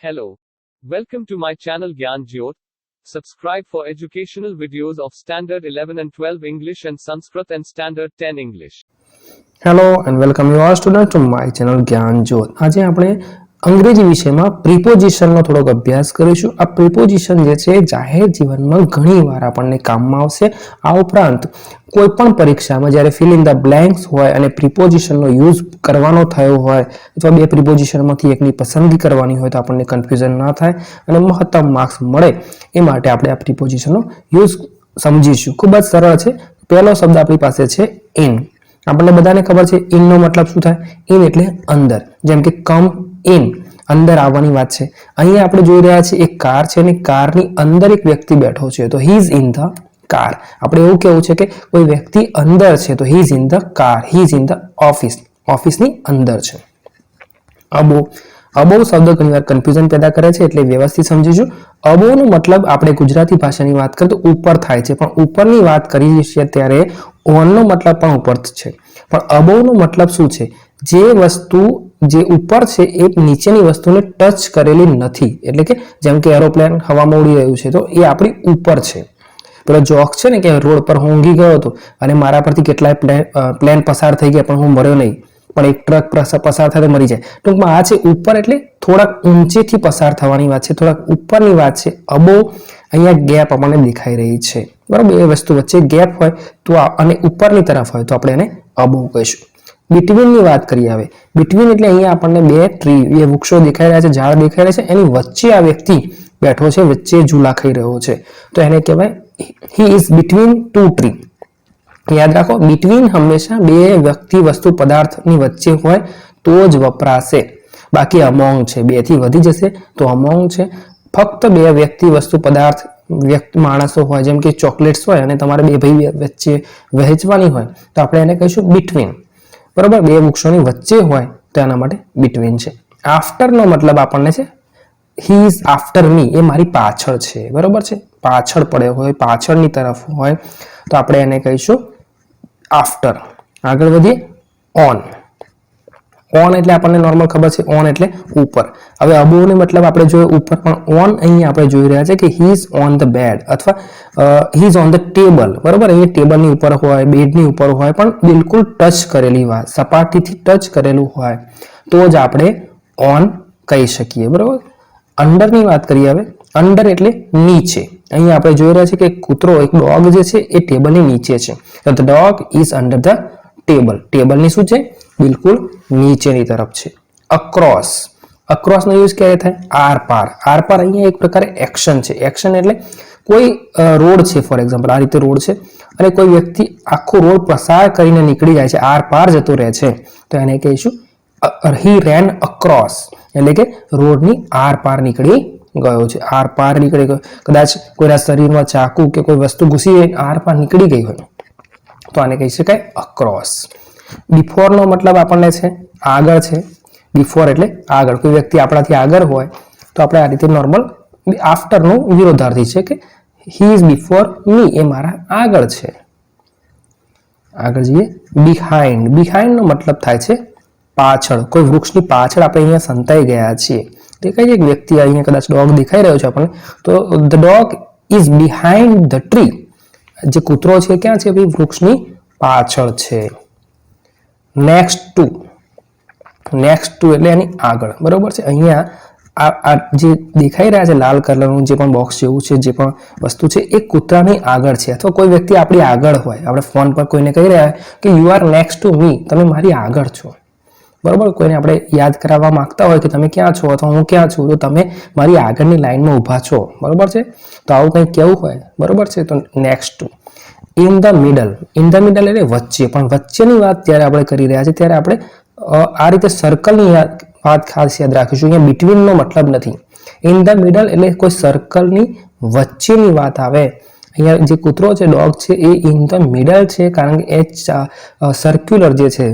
Hello. Welcome to my channel GyaN JyoT. Subscribe for educational videos of Standard 11 and 12 English and Sanskrit and Standard 10 English. Hello and welcome you all students to my channel GyaN JyoT. આજે આપણે અંગ્રેજી વિષયમાં પ્રિપોઝિશનનો થોડોક અભ્યાસ કરીશું. આ preposition જે છે જાહેર જીવનમાં ઘણીવાર આપણને કામમાં આવશે. આ ઉપરાંત કોઈ પણ પરીક્ષામાં જ્યારે ફિલ ઇન ધ બ્લેન્ક્સ હોય અને પ્રિપોઝિશનનો યુઝ કરવાનો થયો હોય અથવા બે પ્રિપોઝિશનમાંથી એકની પસંદગી કરવાની હોય તો આપણને કન્ફ્યુઝન ના થાય અને મહત્તમ માર્ક્સ મળે એ માટે આપણે આ પ્રિપોઝિશનનો યુઝ સમજીશું. ખૂબ જ સરળ છે. પહેલો શબ્દ આપણી પાસે છે ઇન. આપણને બધાને ખબર છે ઇનનો મતલબ શું થાય? ઇન એટલે અંદર. જેમ કે કમ ઇન, અંદર આવવાની વાત છે. અહીંયા આપણે જોઈ રહ્યા છીએ એક કાર છે અને કારની અંદર એક વ્યક્તિ બેઠો છે, તો he is in the car. આપણે એવું કહેવું છે કે કોઈ વ્યક્તિ અંદર છે તો he is in the car, he is in the office, ઓફિસની અંદર છે. અબો, અબો શબ્દ ઘણીવાર કન્ફ્યુઝન પેદા કરે છે એટલે વ્યવસ્થિત સમજીશું. અબોનો મતલબ આપણે ગુજરાતી ભાષાની વાત કરીએ તો ઉપર થાય છે, પણ ઉપરની વાત કરીએ છીએ ત્યારે ઓનનો મતલબ પણ ઉપર છે. પણ અબોનો મતલબ શું છે? જે વસ્તુ જે ઉપર છે એ નીચેની વસ્તુને ટચ કરેલી નથી. એટલે કે જેમ કે એરોપ્લેન હવામાં ઉડી રહ્યું છે તો એ આપણી ઉપર છે. પેલો જોક છે ને કે રોડ પર હું ઊંઘી ગયો હતો અને મારા પરથી કેટલાય પ્લેન પસાર થઈ ગયા પણ હું મર્યો નહીં, પણ એક ટ્રક પસાર થાય તો મરી જાય. ટૂંકમાં આ છે ઉપર એટલે થોડાક ઊંચેથી પસાર થવાની વાત છે, થોડાક ઉપરની વાત છે. અબો અહીંયા ગેપ આપણને દેખાઈ રહી છે, બરાબર. એ વસ્તુ વચ્ચે ગેપ હોય તો અને ઉપરની તરફ હોય તો આપણે એને અબો કહીશું. બિટવીનની વાત કરીએ હવે. બિટવીન એટલે અહીંયા આપણને બે ટ્રી, બે વૃક્ષો દેખાઈ રહ્યા છે, ઝાડ દેખાઈ રહ્યા છે, એની વચ્ચે આ વ્યક્તિ બેઠો છે, વચ્ચે ઝૂલા ખાઈ રહ્યો છે, તો એને કહેવાય he is between two tree. યાદ રાખો, બિટવીન હંમેશા બે વ્યક્તિ, વસ્તુ, પદાર્થની વચ્ચે હોય તો જ વપરાશે. બાકી અમોંગ છે, બે થી વધી જશે તો અમોંગ છે. ફક્ત બે વ્યક્તિ, વસ્તુ, પદાર્થ, માણસો હોય, જેમ કે ચોકલેટ્સ હોય અને તમારે બે ભાઈ વચ્ચે વહેંચવાની હોય તો આપણે એને કહીશું બિટવીન, બરોબર. બે વૃક્ષોની વચ્ચે હોય તો એના માટે બિટવીન છે. આફ્ટરનો મતલબ આપણને છે હી ઇઝ આફ્ટર મી, એ મારી પાછળ છે, બરોબર છે. પાછળ પડ્યો હોય, પાછળની તરફ હોય તો આપણે એને કહીશું આફ્ટર. આગળ વધીએ. ઓન. ઓન એટલે આપણને નોર્મલ ખબર છે, ઓન એટલે ઉપર. હવે અબોને મતલબ આપણે જોઈએ ઉપર, પણ ઓન અહીંયા આપણે જોઈ રહ્યા છે કે he is on the bed અથવા he is on the table, બરોબર. અહીંયા ટેબલની ઉપર હોય, બેડની ઉપર હોય, પણ બિલકુલ ટચ કરેલી વાત, સપાટીથી ટચ કરેલું હોય તો જ આપણે ઓન કહી શકીએ, બરોબર. અંડરની વાત કરીએ હવે. અંડર એટલે નીચે. અહીંયા આપણે જોઈ રહ્યા છીએ કે કૂતરો, એક ડોગ જે છે એ ટેબલની નીચે છે, તો the dog is under the table. ટેબલની શું છે? બિલકુલ નીચેની તરફ છે. અક્રોસ. અક્રોસનો યુઝ ક્યારે થાય? આર પાર. આર પાર અહીંયા એક પ્રકારે એક્શન છે. એક્શન એટલે કોઈ રોડ છે, ફોર એક્ઝામ્પલ આ રીતે રોડ છે અને કોઈ વ્યક્તિ આખો રોડ પસાર કરીને નીકળી જાય છે, આર પાર જતો રહે છે, તો એને કહીશું હી રેન અક્રોસ, એટલે કે રોડની આર પાર નીકળી ગયો છે, આર પાર નીકળી ગયો. કદાચ કોઈના શરીરમાં ચાકુ કે કોઈ વસ્તુ ઘૂસી આર પાર નીકળી ગઈ હોય તો આને કહી શકાય અક્રોસ. બિફોરનો મતલબ આપણને છે આગળ છે. બિફોર એટલે આગળ. કોઈ વ્યક્તિ આપણાથી આગળ હોય તો આપણે આ રીતે નોર્મલ. આફ્ટરનું વિરોધાર્થી છે કે હી ઇઝ બિફોર મી, એ મારા આગળ છે. આગળ જઈએ. બિહાઇન્ડ. બિહાઇન્ડનો મતલબ થાય છે પાછળ. કોઈ વૃક્ષની પાછળ આપણે અહીંયા સંતાઈ ગયા છીએ. દેખાય છે એક વ્યક્તિ, અહીંયા કદાચ ડોગ દેખાઈ રહ્યો છે આપણને, તો the dog is behind the tree. જે કૂતરો છે ક્યાં છે? ભાઈ વૃક્ષની પાછળ છે. Next to. નેક્સ્ટ ટુ એટલે એની આગળ, બરોબર છે. અહીંયા આ જે દેખાઈ રહ્યા છે લાલ કલરનું જે પણ બોક્સ જેવું છે, જે પણ વસ્તુ છે એ કૂતરાની આગળ છે. અથવા કોઈ વ્યક્તિ આપણી આગળ હોય, આપણે ફોન પર કોઈને કહી રહ્યા કે you are next to me, તમે મારી આગળ છો, બરોબર. કોઈને આપણે યાદ કરાવવા માંગતા હોય કે તમે ક્યાં છો અથવા હું ક્યાં છું, તો તમે મારી આગળની લાઈનમાં ઊભા છો, બરોબર છે. તો આવું કંઈક કેવું હોય, બરોબર છે. તો next to. In the middle. In the middle એટલે વચ્ચે. પણ વચ્ચેની વાત જ્યારે આપણે કરી રહ્યા છીએ ત્યારે આપણે આ રીતે સર્કલની વાત ખાસ યાદ રાખીશું. અહીંયા બિટવીનનો મતલબ નથી. ઇન ધ મિડલ એટલે કોઈ સર્કલની વચ્ચેની વાત આવે. અહીંયા જે કૂતરો છે, ડોગ છે, એ ઇન ધ મિડલ છે કારણ કે એ સર્ક્યુલર જે છે,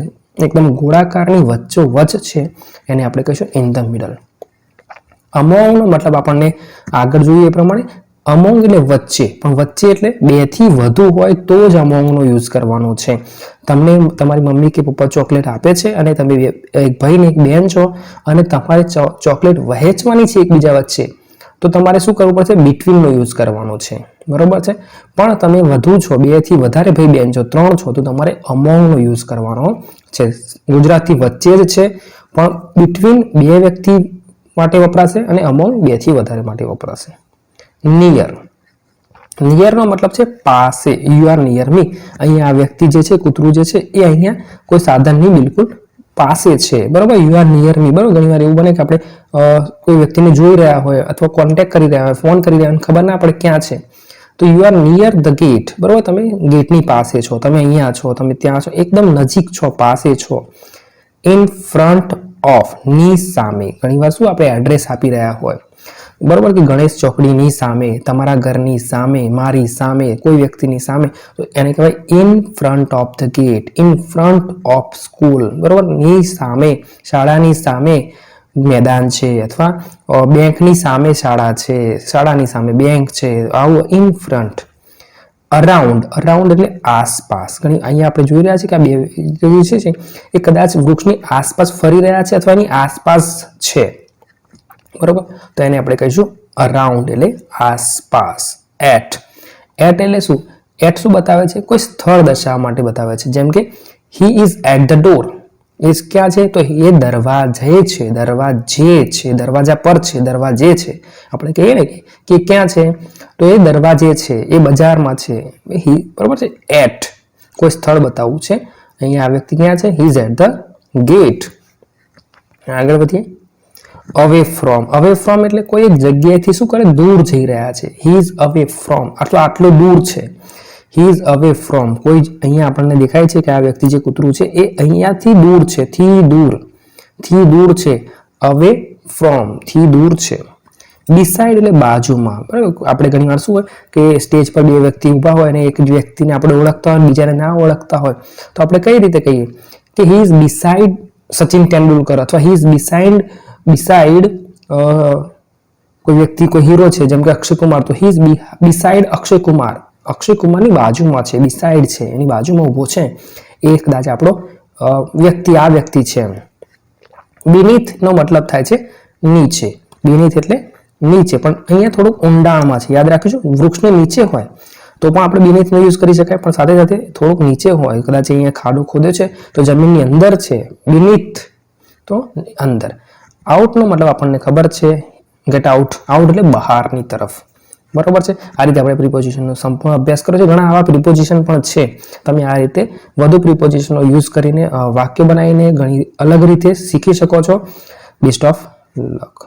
એકદમ ગોળાકારની વચ્ચોવચ છે, એને આપણે કહીશું ઇન ધ મિડલ. અમોંગનો મતલબ આપણને આગળ જોઈએ એ પ્રમાણે અમોંગ એટલે વચ્ચે, પણ વચ્ચે એટલે બે થી વધુ હોય તો જ અમોંગનો યુઝ કરવાનો છે. તમને તમારી મમ્મી કે પપ્પા ચોકલેટ આપે છે અને તમે એક ભાઈ ને એક બેન છો અને તમારે ચોકલેટ વહેંચવાની છે એકબીજા વચ્ચે, તો તમારે શું કરવું પડશે? બિટવીનનો યુઝ કરવાનો છે, બરોબર છે. પણ તમે વધુ છો, બે થી વધારે ભાઈ બેન છો, 3 છો, તો તમારે અમોંગનો યુઝ કરવાનો છે. ગુજરાતી વચ્ચે જ છે, પણ બિટવીન બે વ્યક્તિ માટે વપરાશે અને અમોંગ બે થી વધારે માટે વપરાશે. નિયર, નિયરનો મતલબ છે પાસે. યુ આર નિયર મી. અહીંયા આ વ્યક્તિ જે છે, કૂતરું જે છે, એ અહીંયા કોઈ સાધનની બિલકુલ પાસે છે, બરોબર. યુ આર નિયર મી, બરોબર. ઘણી વાર એવું બને કે આપણે કોઈ વ્યક્તિને જોઈ રહ્યા હોય અથવા કોન્ટેક્ટ કરી રહ્યા હોય, ફોન કરી રહ્યા હોય, ખબર ના પડે ક્યાં છે, તો you are near the gate, બરોબર. તમે ગેટની પાસે છો, તમે અહીંયા છો, તમે ત્યાં છો, એકદમ નજીક છો, પાસે છો. ઇન ફ્રન્ટ ઓફ, ની સામે. ઘણી વાર શું આપણે એડ્રેસ આપી રહ્યા હોય, બરોબર, કે ગણેશ ચોકડીની સામે, તમારા ઘરની સામે, મારી સામે, કોઈ વ્યક્તિની સામે, તો એને કહેવાય in front of the gate, in front of school, બરોબર. ની સામે, શાળાની સામે મેદાન છે, અથવા બેંકની સામે શાળા છે, શાળાની સામે બેંક છે, આવું ઇન ફ્રન્ટ. અરાઉન્ડ, અરાઉન્ડ એટલે આસપાસ. ઘણી અહીંયા આપણે જોઈ રહ્યા છીએ કે આ બે છે એ કદાચ વૃક્ષની આસપાસ ફરી રહ્યા છે અથવા એની આસપાસ છે, બરોબર. તો એને આપણે કહીશું અરાઉન્ડ એટલે આસપાસ. એટ, એટ એટલે શું? એટ શું બતાવે છે? કોઈ સ્થળ દર્શાવવા માટે બતાવે છે. જેમ કે he is at the door, એ ક્યાં છે? તો એ દરવાજે છે, દરવાજે છે, દરવાજા પર છે, દરવાજે છે. આપણે કહીએ ને કે ક્યાં છે, તો એ દરવાજે છે, એ બજારમાં છે, બરોબર છે. એટ કોઈ સ્થળ બતાવવું છે. અહીંયા આ વ્યક્તિ ક્યાં છે? He is at the gate. આગળ વધીએ. અવે ફ્રોમ, અવે ફ્રોમ એટલે કોઈ એક જગ્યાએથી શું કરે? દૂર જઈ રહ્યા છે. હી ઇઝ અવે ફ્રોમ, આટલો દૂર છે. હી ઇઝ અવે ફ્રોમ, કોઈ અહીંયા આપણને દેખાય છે કે આ વ્યક્તિ જે કૂતરું છે એ અહીંયાથી દૂર છે, થી દૂર છે. અવે ફ્રોમ, થી દૂર છે. બિસાઇડ એટલે બાજુમાં, બરાબર. આપણે ઘણી વાર શું હોય કે સ્ટેજ પર બે વ્યક્તિ ઊભા હોય અને એક વ્યક્તિને આપણે ઓળખતા હોય, બીજાને ના ઓળખતા હોય, તો આપણે કઈ રીતે કહીએ કે he is beside Sachin Tendulkar, અથવા હી ઇઝ બિસાઇડ કોઈ વ્યક્તિ, કોઈ હીરો છે, જેમ કે અક્ષય કુમાર, તો he is beside Akshay Kumar. Akshay કુમારની બાજુમાં છે, બિસાઇડ છે, એની બાજુમાં ઊભો છે. એ કદાચ આપણો વ્યક્તિ, આ વ્યક્તિ છે. બીનીથ નો મતલબ થાય છે નીચે. બીનીથ એટલે નીચે, પણ અહીંયા થોડુંક ઊંડાણમાં છે. યાદ રાખીશું, વૃક્ષને નીચે હોય તો પણ આપણે બીનીથનો યુઝ કરી શકાય, પણ સાથે સાથે થોડુંક નીચે હોય, કદાચ અહીંયા ખાડો ખોદ્યો છે તો જમીનની અંદર છે. બીનીથ તો અંદર. આઉટનો મતલબ આપણને ખબર છે, ગેટ આઉટ. આઉટ એટલે બહારની તરફ, બરોબર છે. આ રીતે આપણે પ્રિપોઝિશનનો સંપૂર્ણ અભ્યાસ કર્યો છે. ઘણા આવા પ્રિપોઝિશન પણ છે. તમે આ રીતે વધુ પ્રિપોઝિશનનો યુઝ કરીને વાક્ય બનાવીને ઘણી અલગ રીતે શીખી શકો છો. Best of luck.